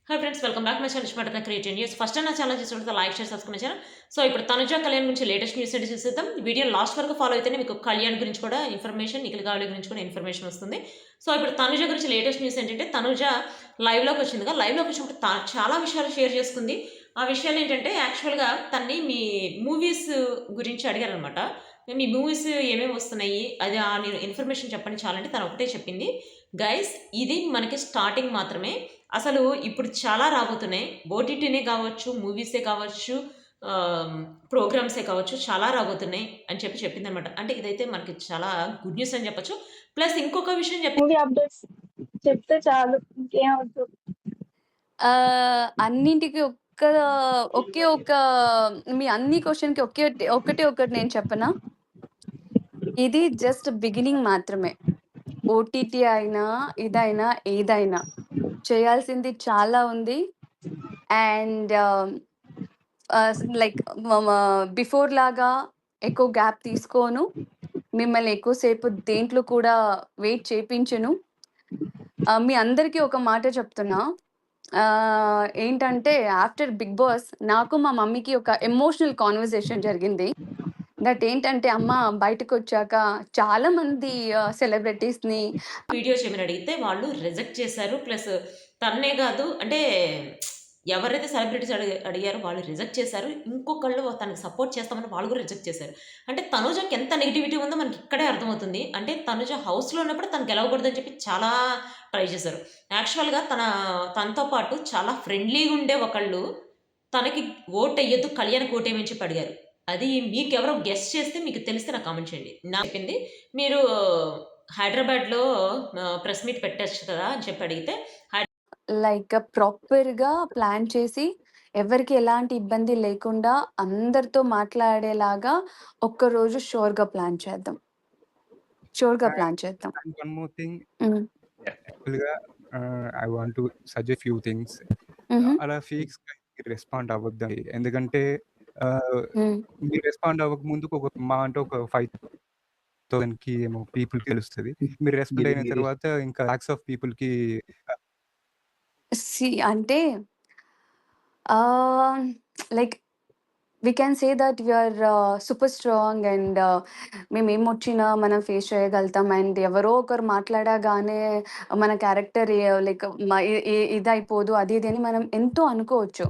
Hi friends welcome back my channel ఇష్టపడుతున్న creative news first నా channel చూస్తుంటే like share subscribe చేయండి. So ఇప్పుడు తనుజ కళ్యాణ్ గురించి లేటెస్ట్ న్యూస్ అయితే చూసేద్దాం. వీడియో లాస్ట్ వరకు ఫాలో అయితేనే మీకు కళ్యాణ్ గురించి కూడా ఇన్ఫర్మేషన్, నిఖిల్ గాలి గురించి కూడా ఇన్ఫర్మేషన్ వస్తుంది. సో ఇప్పుడు తనుజ గురించి లేటెస్ట్ న్యూస్ ఏంటంటే తనుజ లైవ్లోకి వచ్చిందిగా. లైవ్లోకి వచ్చినప్పుడు చాలా విషయాలు షేర్ చేసుకుంది. ఆ విషయాలు ఏంటంటే యాక్చువల్గా తన్ని మీ మూవీస్ గురించి అడిగారనమాట. మీ మూవీస్ ఏమేమి వస్తున్నాయి అది నేను ఇన్ఫర్మేషన్ చెప్పండి చాలంటే తను ఒకటే చెప్పింది. గైస్ ఇది మనకి స్టార్టింగ్ మాత్రమే. అసలు ఇప్పుడు చాలా రాబోతున్నాయి. ఓటీటీనే కావచ్చు, మూవీసే కావచ్చు, ప్రోగ్రామ్సే కావచ్చు చాలా రాబోతున్నాయి అని చెప్పిందనమాట. అంటే ఇదైతే మనకి చాలా గుడ్ న్యూస్ అని చెప్పొచ్చు. ప్లస్ ఇంకొక విషయం మూవీ అప్డేట్స్ చెప్తే చాలు. ఇంకేమొద్దు. అన్నింటికి ఒకే ఒక మీ అన్ని క్వెషన్‌కి ఒకటి నేను చెప్పనా? ఇది జస్ట్ బిగినింగ్ మాత్రమే. ఓటీటీ అయినా, ఇదైనా, ఏదైనా చేయాల్సింది చాలా ఉంది. అండ్ లైక్ బిఫోర్ లాగా ఎక్కువ గ్యాప్ తీసుకోను. మిమ్మల్ని ఎక్కువసేపు దేంట్లో కూడా వెయిట్ చేపించను. మీ అందరికీ ఒక మాట చెప్తున్నా. ఏంటంటే ఆఫ్టర్ 'బిగ్ బాస్' నాకు మా మమ్మీకి ఒక ఎమోషనల్ కాన్వర్సేషన్ జరిగింది. దట్ ఏంటంటే అమ్మ బయటకొచ్చాక చాలా మంది సెలబ్రిటీస్‌ని వీడియో చేయమని అడిగితే వాళ్ళు రిజెక్ట్ చేశారు. ప్లస్ తన్నే కాదు అంటే ఎవరైతే సెలబ్రిటీస్ అడిగారో వాళ్ళు రిజెక్ట్ చేశారు. ఇంకొకళ్ళు తనకి సపోర్ట్ చేస్తామని వాళ్ళు కూడా రిజెక్ట్ చేశారు. అంటే తనుజకి ఎంత నెగిటివిటీ ఉందో మనకి ఇక్కడే అర్థమవుతుంది. అంటే తనుజ హౌస్‌లో ఉన్నప్పుడు తను గెలవకూడదని చెప్పి చాలా ట్రై చేశారు. యాక్చువల్‌గా తనతో పాటు చాలా ఫ్రెండ్లీగా ఉండే ఒకళ్ళు తనకి ఓటెయ్యొద్దు, కళ్యాణ్‌కి ఓటేయమని చెప్పి అడిగారు. అది మీకెవరో గెస్ చేస్తే మీకు తెలిస్తే నాకు కామెంట్ చేయండి. నాకు చెప్పింది మీరు హైదరాబాద్‌లో ప్రెస్ మీట్ పెట్టొచ్చు కదా అని చెప్పి అడిగితే లైక్ ప్రాపర్‌గా ప్లాన్ చేసి ఎవరికీ ఎలాంటి ఇబ్బంది లేకుండా అందరితో మాట్లాడేలాగా ఒక్కరోజు షూర్‌గా ప్లాన్ చేద్దాం. షూర్‌గా ప్లాన్ చేద్దాం. And one more thing, హ్మ్. actually, I want to suggest few things. హుహు. అలా ఫేక్స్‌గా రెస్పాండ్ అవ్వద్దండి. ఎందుకంటే హ్మ్. మీరు రెస్పాండ్ అవ్వకముందు అంటే ఒక 5,000కి ఏమో పీపుల్‌కి తెలుస్తది. మీరు రెస్పాండ్ అయిన తర్వాత ఇంకా లాక్స్ ఆఫ్ పీపుల్‌కి అంటే like we can say that we are super strong and మేమేమొచ్చినా మనం ఫేస్ చేయగలుగుతాం. అండ్ ఎవరో ఒకరు మాట్లాడగానే మన క్యారెక్టర్ లైక్ ఇదైపోదు అది ఇది అని మనం ఎంతో అనుకోవచ్చు.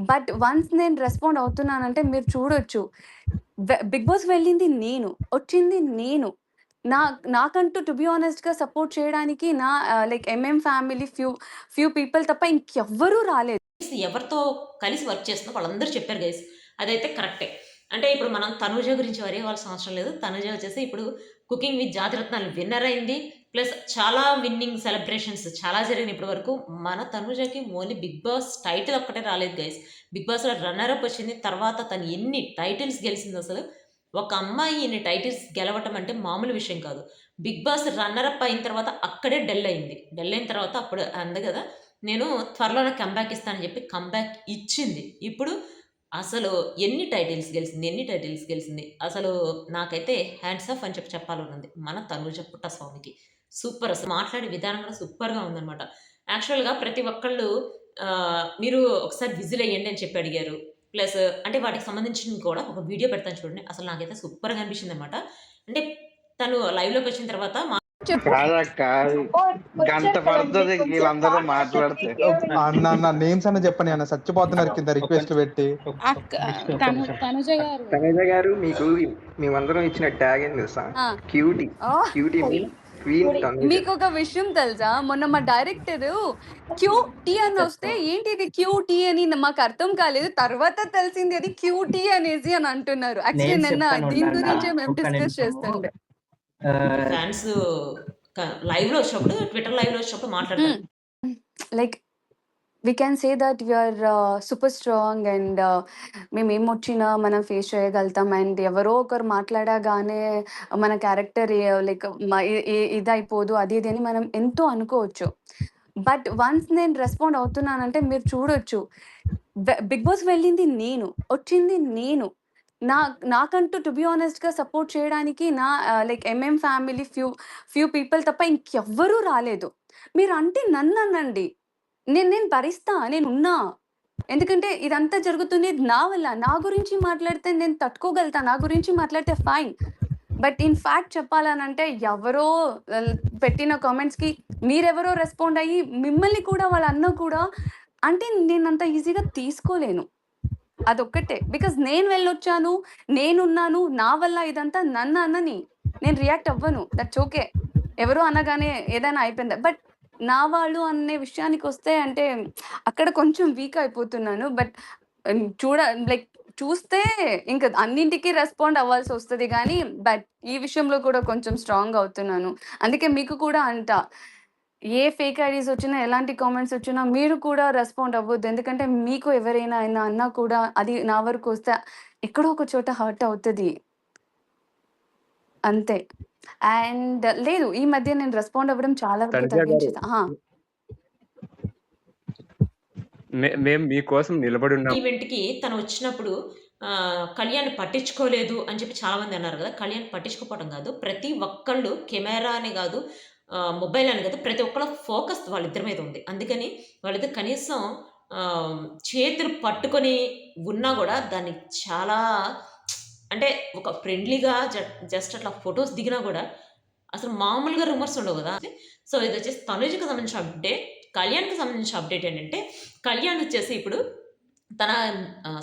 బట్ వన్స్ నేను రెస్పాండ్ అవుతున్నానంటే మీరు చూడొచ్చు. 'బిగ్ బాస్' వెళ్ళింది నేను. వచ్చింది నేను. నాకంటూ టు బి హానెస్ట్‌గా సపోర్ట్ చేయడానికి లైక్ ఫ్యామిలీ ఫ్యూ పీపుల్ తప్ప ఇంకెవ్వరూ రాలేదు. ఎవరితో కలిసి వర్క్ చేస్తుందో వాళ్ళందరూ చెప్పారు గైస్. అదైతే కరెక్టే. అంటే ఇప్పుడు మనం తనూజ గురించి వరి అవ్వాల్సిన అవసరం లేదు. తనూజ వచ్చేసి ఇప్పుడు 'కుకింగ్ విత్ జాతిరత్నాలు' విన్నర్ అయింది. ప్లస్ చాలా విన్నింగ్ సెలబ్రేషన్స్ చాలా జరిగినాయి ఇప్పటి వరకు. మన తనూజకి ఓన్లీ 'బిగ్ బాస్' టైటిల్ ఒక్కటే రాలేదు గైస్. 'బిగ్ బాస్'లో రన్నర్ అప్ వచ్చింది. తర్వాత తను ఎన్ని టైటిల్స్ గెలిచింది అసలు. ఒక అమ్మాయి ఇన్ని టైటిల్స్ గెలవటం అంటే మామూలు విషయం కాదు. 'బిగ్ బాస్' రన్నర్ అప్ అయిన తర్వాత అక్కడే డల్ అయింది. డల్ అయిన తర్వాత అప్పుడు అంది కదా, నేను త్వరలోనే కంబ్యాక్ ఇస్తానని చెప్పి కంబ్యాక్ ఇచ్చింది. ఇప్పుడు అసలు ఎన్ని టైటిల్స్ గెలిచింది. అసలు నాకైతే హ్యాండ్స్ ఆఫ్ అని చెప్పాలనుంది మన తనూజ పుట్టస్వామికి. సూపర్ అసలు మాట్లాడే విధానం కూడా సూపర్‌గా ఉందనమాట. యాక్చువల్‌గా ప్రతి ఒక్కళ్ళు మీరు ఒకసారి విజిల్ ఎయ్యండి అని చెప్పి అడిగారు. ప్లస్ అంటే వాటికి సంబంధించింది కూడా ఒక వీడియో పెడతాను చూడండి. అసలు నాకైతే సూపర్‌గా అనిపించిందనమాట. అంటే తను లైవ్‌లోకి వచ్చిన తర్వాత చెప్పు. కాదక్క, గంట పడుతుంది వీళ్ళందరూ మాట్లాడితే. అన్న నేమ్స్ అన్న చెప్పండి అన్న, చచ్చిపోతున్నారు కింద రిక్వెస్ట్ పెట్టి. తనుజ గారు, మీకు మేమందరం ఇచ్చిన ట్యాగ్ ఏం తెలుసా? ఆ! Cutie. Oh! Cutie mean queen Tanuja. మీకొక విషయం తెలుసా? మొన్న మా డైరెక్టరు క్యూటీ అనొస్తే ఏంటిది క్యూటీ అని మాకు అర్థం కాలేదు. తర్వాత తెలిసింది అది క్యూటీ అనేసి అని అంటున్నారు. యాక్చువల్లీ నిన్న దీని గురించే మేము డిస్కస్ చేస్తుండే. ఫ్యాన్స్ లైవ్‌లో వచ్చినప్పుడు ట్విట్టర్ లైవ్‌లో వచ్చినప్పుడు మాట్లాడతారు. Like we can say that we are super strong and మేమేమొచ్చినా మనం ఫేస్ చేయగలుగుతాం. అండ్ ఎవరో ఒకరు మాట్లాడగానే మన క్యారెక్టర్ లైక్ ఇదైపోదు అది ఇది అని మనం ఎంతో అనుకోవచ్చు. బట్ వన్స్ నేను రెస్పాండ్ అవుతున్నానంటే మీరు చూడొచ్చు. 'బిగ్ బాస్' వెళ్ళింది నేను. వచ్చింది నేను. నాకంటూ టు బి హానెస్ట్‌గా సపోర్ట్ చేయడానికి లైక్ ఫ్యామిలీ ఫ్యూ పీపుల్ తప్ప ఇంకెవ్వరూ రాలేదు. మీరంటే నన్ననండి. నేను భరిస్తా. నేనున్నా. ఎందుకంటే ఇదంతా జరుగుతుంది నా వల్ల. నా గురించి మాట్లాడితే నేను తట్టుకోగలుగుతా. నా గురించి మాట్లాడితే ఫైన్. బట్ ఇన్ ఫ్యాక్ట్ చెప్పాలనంటే ఎవరో పెట్టిన కామెంట్స్‌కి మీరెవరో రెస్పాండ్ అయ్యి మిమ్మల్ని కూడా వాళ్ళన్నా కూడా అంటే నేనంత ఈజీగా తీసుకోలేను. అదొక్కటే. బికాజ్ నేను వెళ్ళొచ్చాను. నేనున్నాను. నా వల్ల ఇదంతా నన్ను అనని. నేను రియాక్ట్ అవ్వను. That's okay. ఎవరో అనగానే ఏదైనా అయిపోయిందా. బట్ నా వాళ్ళు అనే విషయానికొస్తే అంటే అక్కడ కొంచెం వీక్ అయిపోతున్నాను. బట్ లైక్ చూస్తే ఇంక అన్నింటికి రెస్పాండ్ అవ్వాల్సొస్తది గానీ, బట్ ఈ విషయంలో కూడా కొంచెం స్ట్రాంగ్ అవుతున్నాను. అందుకే మీకు కూడా అంటా. ఏ ఫేక్ ఐడీస్ వచ్చినా, ఎలాంటి కామెంట్స్ వచ్చినా మీరు కూడా రెస్పాండ్ అవ్వొద్దు. ఎందుకంటే మీకు ఎవరైనా అన్నా కూడా అది నా వరకొస్తే ఎక్కడో ఒక చోట హర్ట్ అవుతది. అంతే. అండ్ లేదు ఈ మధ్య నేను రెస్పాండ్ అవ్వడం చాలా వరకు తనుజ గారు తగ్గించేసా. మేము మీకోసం నిలబడి ఉన్నాం. ఈవెంట్‌కి తను వచ్చినప్పుడు కళ్యాణ్ పట్టించుకోలేదు అని చెప్పి చాలామంది అన్నారు గదా! కళ్యాణ్ పట్టించుకోకపోవడం గాదు. ప్రతి ఒక్కళ్ళు కెమెరా అని గాదు, మొబైల్ అని గాదు, ప్రతి ఒక్కళ్ళ ఫోకస్ వాళ్ళిద్దరి మీద ఉంది. అందుకని వాళ్ళిద్దరు కనీసం చేతులు పట్టుకొని ఉన్నా గూడా దాన్ని చాలా అంటే ఒక ఫ్రెండ్లీగా జస్ట్ అట్లా ఫోటోస్ దిగినా గూడా అసలు మామూలుగా రూమర్స్ ఉండవు గదా! సో ఇదొచ్చేసి తనుజకి సంబంధించిన అప్డేట్. కళ్యాణ్‌కి సంబంధించిన అప్డేట్ ఏంటంటే, కళ్యాణ్ వచ్చేసి ఇప్పుడు తన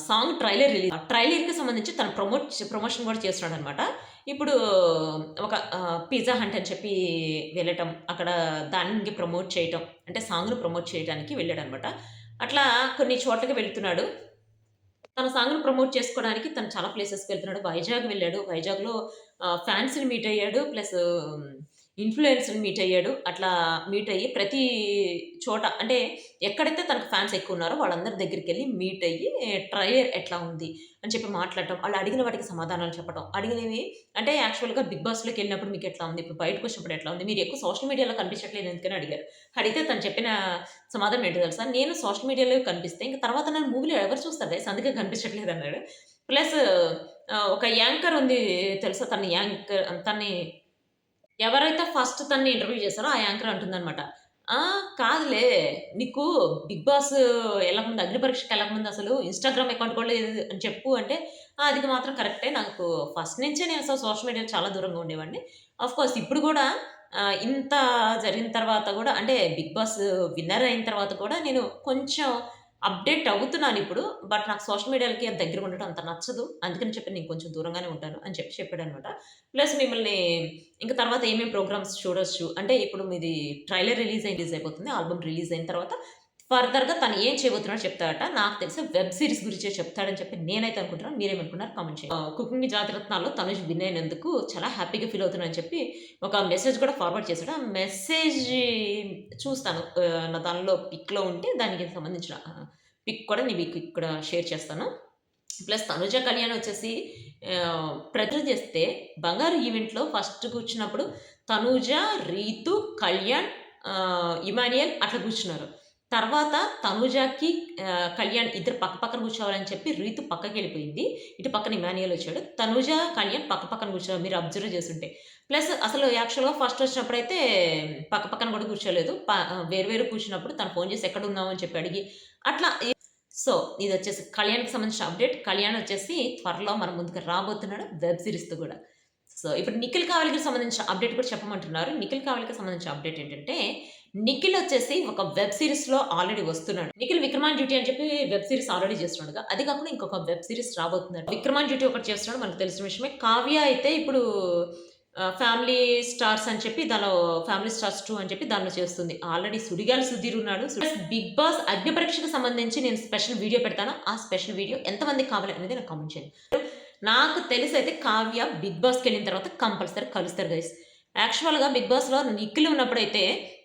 సాంగ్ ట్రైలర్‌కి సంబంధించి తను ప్రమోషన్ కూడా చేస్తున్నాడనమాట. ఇప్పుడు ఒక పిజ్జా హట్ అని చెప్పి వెళ్ళటం, అక్కడ దానికి ప్రమోట్ చేయటం, అంటే సాంగ్‌ను ప్రమోట్ చేయడానికి వెళ్ళాడనమాట. అట్లా కొన్ని చోట్లకి వెళ్తున్నాడు. తన సాంగ్‌ని ప్రమోట్ చేసుకోవడానికి తను చాలా ప్లేసెస్‌కి వెళ్తున్నాడు. వైజాగ్ వెళ్ళాడు. వైజాగ్‌లో ఫ్యాన్స్‌ని మీట్ అయ్యాడు. ప్లస్ ఇన్‌ఫ్లుయెన్సర్‌ని మీట్ అయ్యాడు. అట్లా మీట్ అయ్యి ప్రతి చోట అంటే ఎక్కడైతే తనకు ఫ్యాన్స్ ఎక్కువ ఉన్నారో వాళ్ళందరి దగ్గరికెళ్ళి మీట్ అయ్యి ట్రైలర్ ఎట్లా ఉంది అని చెప్పి మాట్లాడటం. వాళ్ళు అడిగిన వాటికి సమాధానాలు చెప్పడం. అడిగినవి అంటే యాక్చువల్‌గా బిగ్ బాస్‌లోకి వెళ్ళినప్పుడు మీకు ఎట్లా ఉంది? ఇప్పుడు బయటకొచ్చినప్పుడు ఎట్లా ఉంది? మీరు ఎక్కువ సోషల్ మీడియాలో కనిపించట్లేదు ఎందుకని అడిగారు. అడిగితే తను చెప్పిన సమాధానం ఏంటో తెలుసా? నేను సోషల్ మీడియాలో కనిపిస్తే ఇంక తర్వాత నన్ను మూవీలో ఎవరు చూస్తారు గైస్ అందుకే కనిపించట్లేదు అన్నాడు. ప్లస్ ఒక యాంకర్ ఉంది తెలుసా? తన్ని ఎవరైతే ఫస్ట్ తనని ఇంటర్వ్యూ చేశారో ఆ యాంకర్ అంటుందనమాట. కాదులే నీకు బిగ్ బాస్ ఎళ్ళకముందు అగ్ని పరీక్షకి ఎళ్ళకముందు అసలు ఇన్‌స్టాగ్రామ్ అకౌంట్ కూడా లేదు అని చెప్పు అంటే, అది మాత్రం కరెక్టే. నాకు ఫస్ట్ నుంచే నేను అసలు సోషల్ మీడియాలో చాలా దూరంగా ఉండేవాడిని. ఆఫ్‌కోర్స్ ఇప్పుడు కూడా ఇంత జరిగిన తర్వాత కూడా అంటే బిగ్ బాస్ విన్నర్ అయిన తర్వాత కూడా నేను కొంచెం అప్డేట్ అవుతున్నానిప్పుడు. బట్ నాకు సోషల్ మీడియాలకి అంత దగ్గరగా ఉండడం అంత నచ్చదు. అందుకని చెప్పి నేను కొంచెం దూరంగానే ఉంటాను అని చెప్పి చెప్పాడనమాట. ప్లస్ మిమ్మల్ని ఇంక తర్వాత ఏమేం ప్రోగ్రామ్స్ చూడొచ్చు అంటే ఇప్పుడు మీది ట్రైలర్ రిలీజ్ అయిపోతుంది. ఆల్బమ్ రిలీజ్ అయిన తర్వాత ఫర్దర్‌గా తను ఏం చేయబోతున్నాడో చెప్తాడట. నాకు తెలిసి వెబ్ సీరీస్ గురించే చెప్తాడని చెప్పి నేనైతే అనుకుంటున్నాను. మీరేమనుకున్నారు కామెంట్ చేయండి. కుకింగ్ విత్ జాతిరత్నాల్లో తనుజ్ విన్ అయినందుకు చాలా హ్యాపీగా ఫీల్ అవుతున్నానని చెప్పి ఒక మెసేజ్ కూడా ఫార్వర్డ్ చేశాడు. ఆ మెసేజ్ చూస్తాను. నా దానిలో పిక్‌లో ఉంటే దానికి సంబంధించిన పిక్ కూడా నేను మీకు ఇక్కడ షేర్ చేస్తాను. ప్లస్ తనుజ కళ్యాణ్ వచ్చేసి ప్రజలు చేస్తే బంగారు ఈవెంట్‌లో ఫస్ట్ కూర్చున్నప్పుడు తనుజ, రీతు, కళ్యాణ్, ఇమాన్యుయల్ అట్లా కూర్చున్నారు. తర్వాత తనుజకి కళ్యాణ్ ఇద్దరు పక్కన కూర్చోవాలని చెప్పి రీతు పక్కకెళ్ళిపోయింది. ఇటు పక్కన ఇమాన్యుయల్ వచ్చాడు. తనుజ, కళ్యాణ్ పక్కన కూర్చున్నారు మీరు అబ్జర్వ్ చేసుంటే. ప్లస్ అసలు యాక్చువల్‌గా ఫస్ట్ వచ్చినప్పుడైతే పక్కన కూడా కూర్చోలేదు. వేరు కూర్చున్నప్పుడు తను ఫోన్ చేసి ఎక్కడున్నావు అని చెప్పి అడిగి అట్లా సో ఇదొచ్చేసి కళ్యాణ్‌కి సంబంధించిన అప్డేట్. కళ్యాణ్ వచ్చేసి త్వరలో మన ముందుకు రాబోతున్నాడు వెబ్ సీరీస్‌తో కూడా. సో ఇప్పుడు నిఖిల్ కావలికి సంబంధించిన అప్డేట్ కూడా చెప్పమంటున్నారు. నిఖిల్ కావలికి సంబంధించిన అప్డేట్ ఏంటంటే నిఖిల్ వచ్చేసి ఒక వెబ్ సీరీస్‌లో ఆల్రెడీ వస్తున్నాడు. నిఖిల్ విక్రమాన్ డ్యూటీ అని చెప్పి వెబ్ సీరీస్ ఆల్రెడీ చేస్తున్నాడుగా. అది కాకుండా ఇంకొక వెబ్ సీరీస్ రాబోతుందట. విక్రమాన్ డ్యూటీ ఒకటి చేస్తున్నాడు మనకు తెలిసిన విషయమే. కావ్య అయితే ఇప్పుడు ఫ్యామిలీ స్టార్స్ అని చెప్పి దానిలో ఫ్యామిలీ స్టార్స్ 2 అని చెప్పి దానిలో చేస్తుంది. ఆల్రెడీ సుడిగాలి సుధీర్ ఉన్నాడు. బిగ్ బాస్ అగ్ని పరీక్షకు సంబంధించి నేను స్పెషల్ వీడియో పెడతాను. ఆ స్పెషల్ వీడియో ఎంతమందికి కావాలి అనేది నాకు కామెంట్ చేయండి. నాకు తెలిసి అయితే కావ్య బిగ్ బాస్‌కి వెళ్ళిన తర్వాత కంపల్సరీ కలుస్తారు గైస్. యాక్చువల్‌గా బిగ్ బాస్‌లో నిఖిల్ ఉన్నప్పుడైతే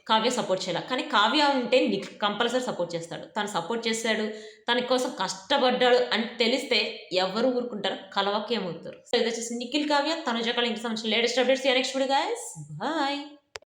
కావ్య సపోర్ట్ చేయాలి. కానీ కావ్య ఉంటే నిఖిల్ కంపల్సరీ సపోర్ట్ చేస్తాడు. తను సపోర్ట్ చేశాడు. తన కోసం కష్టపడ్డాడు అని తెలిస్తే ఎవరు ఊరుకుంటారు? కలవకేమవుతారు. సో ఇది వచ్చేసి నిఖిల్ కావ్య తనుజ కళ్యాణ్‌కి సంబంధించిన latest updates. Next video guys. Bye.